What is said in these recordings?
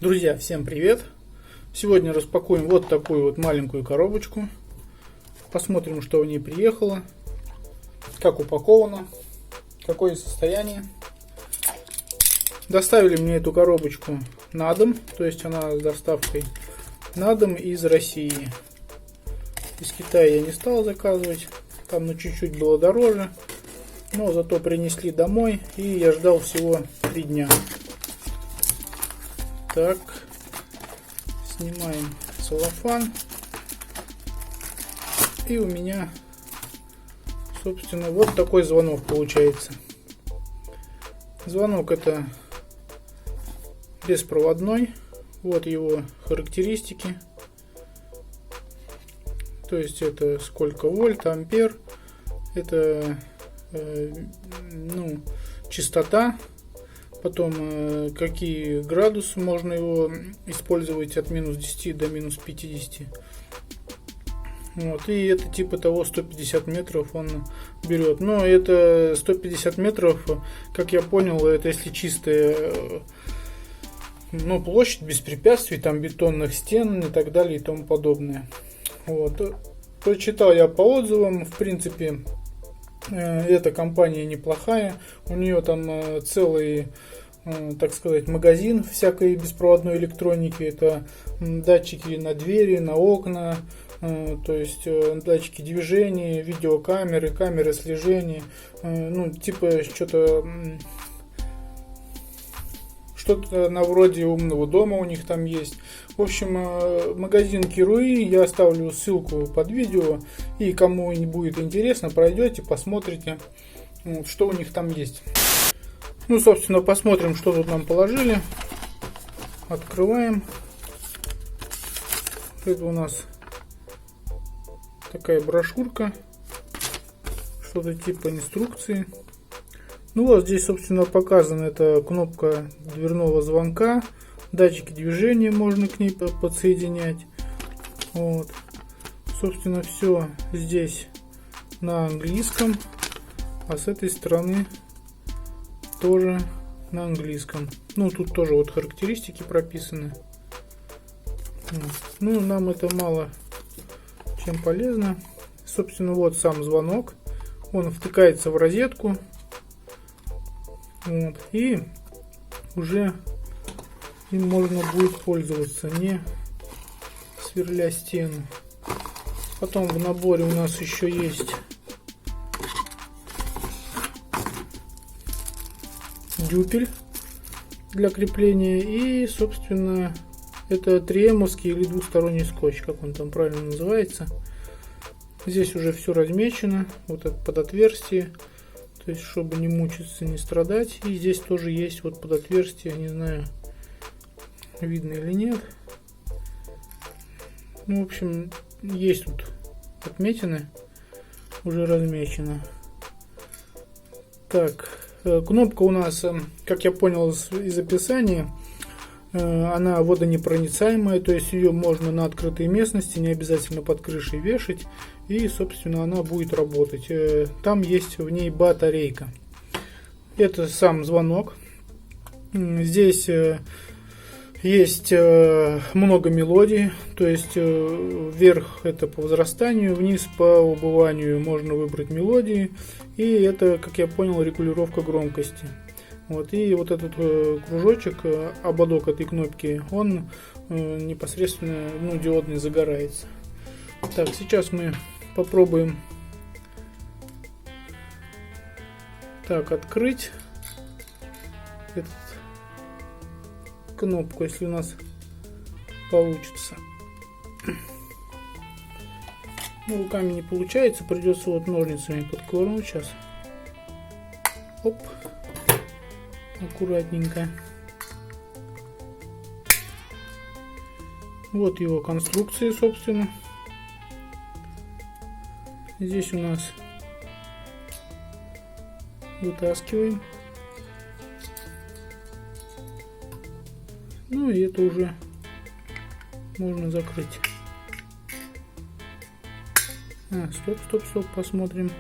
Друзья, всем привет! Сегодня распакуем вот такую вот маленькую коробочку. Посмотрим, что в ней приехало, как упаковано, какое состояние. Доставили мне эту коробочку на дом, то есть она с доставкой на дом из России. Из Китая я не стал заказывать, там чуть-чуть было дороже, но зато принесли домой, и я ждал всего 3 дня. Так, снимаем целлофан, и у меня, собственно, вот такой звонок получается. Звонок это беспроводной, вот его характеристики, то есть это сколько вольт, ампер, это частота. Потом, какие градусы можно его использовать от минус 10 до минус 50. Вот, и это типа того 150 метров он берет. Но это 150 метров, как я понял, это если чистая площадь без препятствий, там бетонных стен и так далее и тому подобное. Вот. Прочитал я по отзывам, в принципе, эта компания неплохая, у нее там целый, так сказать, магазин всякой беспроводной электроники. Это датчики на двери, на окна, то есть датчики движения, видеокамеры, камеры слежения, типа что-то на вроде умного дома у них там есть. В общем, магазин Кируи, я оставлю ссылку под видео, и кому не будет интересно, пройдете, посмотрите, что у них там есть. Собственно, посмотрим, что тут нам положили. Открываем. Это у нас такая брошюрка, что-то типа инструкции. Вот здесь, собственно, показана эта кнопка дверного звонка, датчики движения можно к ней подсоединять. Вот. Собственно, все здесь на английском, а с этой стороны тоже на английском. Тут тоже вот характеристики прописаны. Нам это мало чем полезно. Собственно, вот сам звонок. Он втыкается в розетку. Вот, и уже им можно будет пользоваться, не сверля стену. Потом в наборе у нас еще есть дюпель для крепления и, собственно, это 3М-овский или двухсторонний скотч, как он там правильно называется. Здесь уже все размечено, вот это под отверстие, то есть чтобы не мучиться, не страдать. И здесь тоже есть вот под отверстие, не знаю, видно или нет. В общем, есть тут отметины, уже размечено. Так, кнопка у нас, как я понял из описания, она водонепроницаемая, то есть ее можно на открытой местности, не обязательно под крышей вешать, и, собственно, она будет работать. Там есть в ней батарейка. Это сам звонок. Здесь есть много мелодий, то есть вверх это по возрастанию, вниз по убыванию можно выбрать мелодии, и это, как я понял, регулировка громкости. Вот, и вот этот кружочек, ободок этой кнопки, он непосредственно диодный загорается. Так, сейчас мы попробуем открыть эту кнопку, если у нас получится. Руками не получается, придется вот ножницами подковырнуть сейчас. Оп. Аккуратненько. Вот его конструкция, собственно. Здесь у нас вытаскиваем. И это уже можно закрыть. Стоп, посмотрим.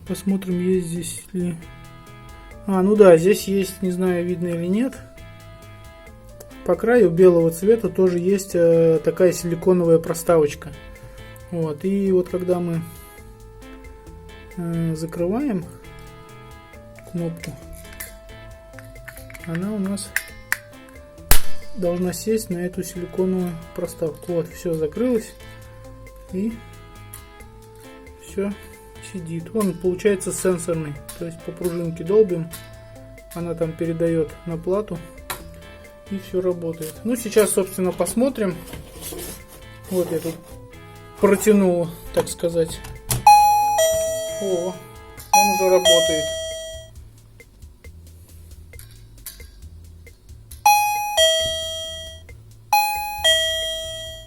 Посмотрим, есть здесь ли Ну да, здесь есть, не знаю, видно или нет, по краю белого цвета тоже есть такая силиконовая проставочка. Вот, и вот когда мы закрываем кнопку, она у нас должна сесть на эту силиконовую проставку. Вот, все закрылось, и все сидит. Он получается сенсорный, то есть по пружинке долбим, она там передает на плату, и все работает. Ну, сейчас, собственно, посмотрим. Вот я тут протянул, так сказать. О, он уже работает.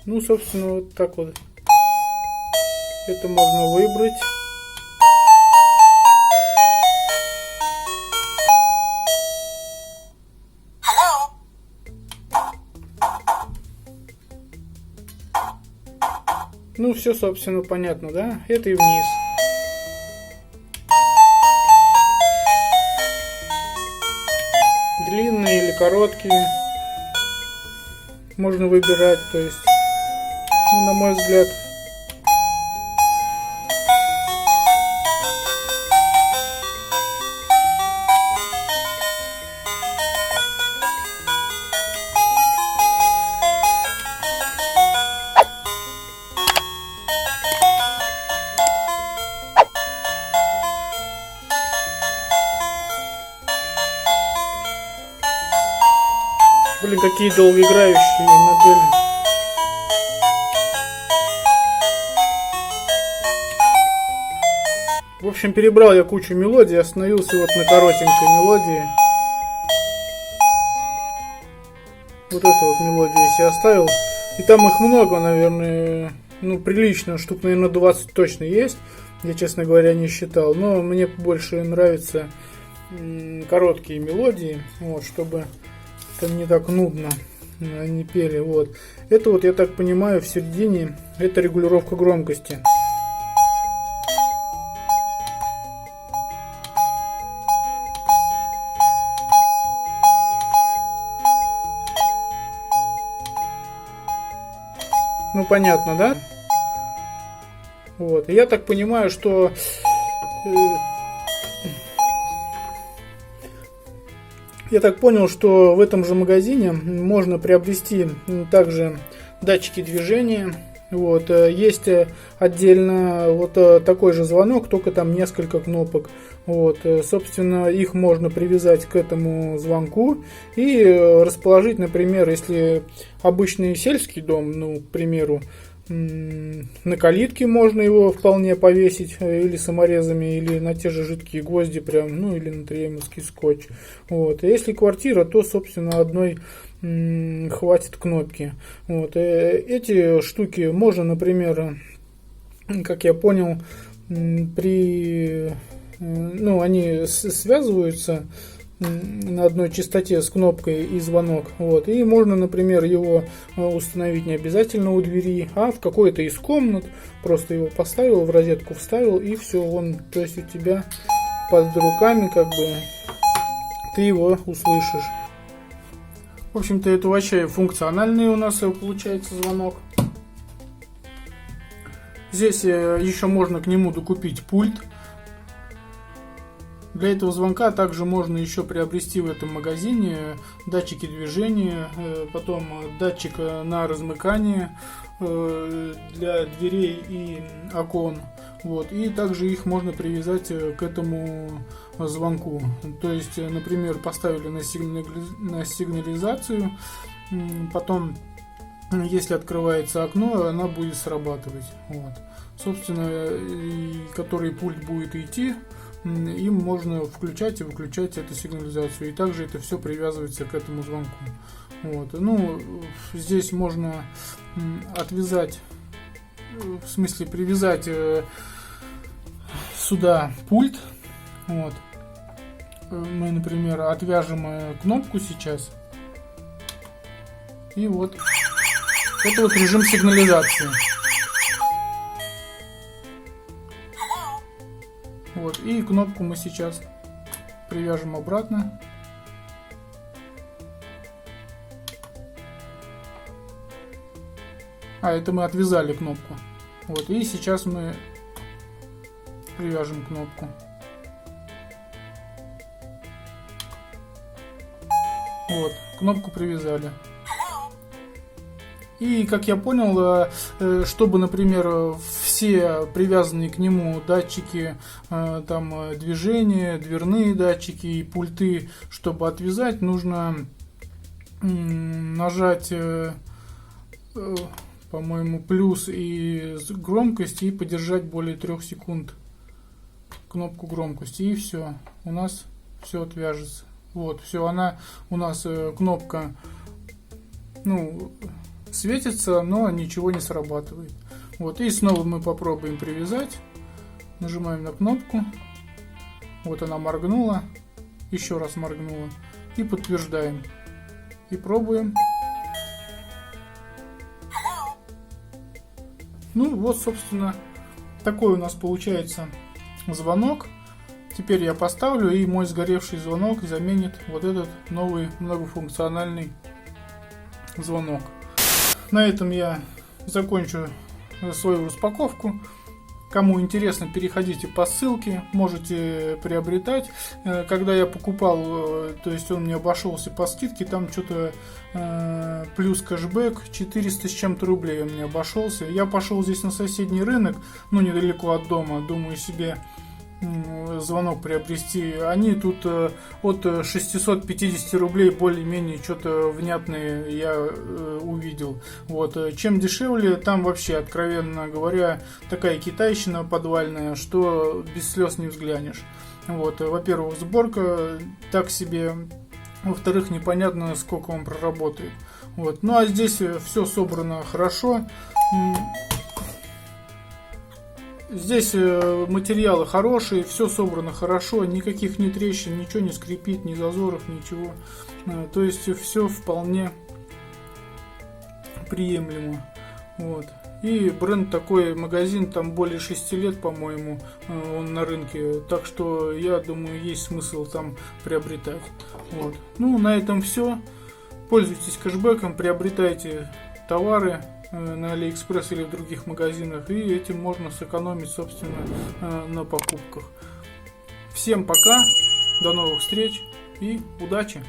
Ну, собственно, вот так вот. Это можно выбрать. Ну, все, собственно, понятно, да? Это и вниз. Длинные или короткие. Можно выбирать, то есть, ну, на мой взгляд, блин, какие долгоиграющие модели. В общем, перебрал я кучу мелодий, остановился вот на коротенькой мелодии. Вот эту вот мелодию я себе оставил. И там их много, наверное, ну, прилично, штук, наверное, 20 точно есть. Я, честно говоря, не считал. Но мне больше нравятся короткие мелодии, вот, чтобы там не так нудно они пели. Вот. Это вот, я так понимаю, в середине это регулировка громкости. Ну, понятно, да? Вот. И я так понимаю, что я так понял, что в этом же магазине можно приобрести также датчики движения. Вот. Есть отдельно вот такой же звонок, только там несколько кнопок. Вот. Собственно, их можно привязать к этому звонку и расположить, например, если обычный сельский дом, ну, к примеру, на калитке можно его вполне повесить или саморезами, или на те же жидкие гвозди прям, ну, или на триемовский скотч. Вот. А если квартира, то, собственно, одной хватит кнопки. Вот. Эти штуки можно, например, как я понял, ну, они связываются на одной частоте с кнопкой и звонок. Вот. И можно, например, его установить не обязательно у двери, а в какой-то из комнат. Просто его поставил, в розетку вставил, и все, он, то есть у тебя под руками, как бы, ты его услышишь. В общем-то, это вообще функциональный у нас получается звонок. Здесь еще можно к нему докупить пульт. Для этого звонка также можно еще приобрести в этом магазине датчики движения, потом датчик на размыкание для дверей и окон. Вот. И также их можно привязать к этому звонку. То есть, например, поставили на сигнализацию, потом, если открывается окно, она будет срабатывать. Вот. Собственно, который пульт будет идти, им можно включать и выключать эту сигнализацию. И также это все привязывается к этому звонку. Вот. Ну, здесь можно отвязать, в смысле привязать сюда пульт. Вот. Мы, например, отвяжем кнопку сейчас. И вот. Это вот режим сигнализации. Вот. И кнопку мы сейчас привяжем обратно. Это мы отвязали кнопку. Вот, и сейчас мы привяжем кнопку. Вот, кнопку привязали. И, как я понял, чтобы, например, все привязанные к нему датчики, там, движения, дверные датчики и пульты, чтобы отвязать, нужно нажать, по-моему, плюс и громкость и подержать более 3 секунд кнопку громкости. И все, у нас все отвяжется. Вот, все, она у нас кнопка, ну, светится, но ничего не срабатывает. Вот, и снова мы попробуем привязать. Нажимаем на кнопку. Вот она моргнула. Еще раз моргнула. И подтверждаем. И пробуем. Ну вот, собственно, такой у нас получается звонок. Теперь я поставлю, и мой сгоревший звонок заменит вот этот новый многофункциональный звонок. На этом я закончу свою распаковку. Кому интересно, переходите по ссылке, можете приобретать. Когда я покупал, то есть он мне обошелся по скидке, там что-то плюс кэшбэк 400 с чем-то рублей он мне обошелся. Я пошел здесь на соседний рынок, ну недалеко от дома, думаю себе звонок приобрести. Они тут от 650 рублей более-менее что-то внятное я увидел. Вот. Чем дешевле, там вообще, откровенно говоря, такая китайщина подвальная, что без слез не взглянешь. Вот. Во-первых, сборка так себе. Во-вторых, непонятно, сколько он проработает. Вот. Ну а здесь все собрано хорошо. Здесь материалы хорошие, все собрано хорошо, никаких ни трещин, ничего не скрипит, ни зазоров, ничего. То есть все вполне приемлемо. Вот. И бренд такой, магазин там более 6 лет, по-моему, он на рынке. Так что я думаю, есть смысл там приобретать. Вот. Ну, на этом все. Пользуйтесь кэшбэком, приобретайте товары на Алиэкспресс или в других магазинах, и этим можно сэкономить, собственно, на покупках. Всем пока, до новых встреч и удачи!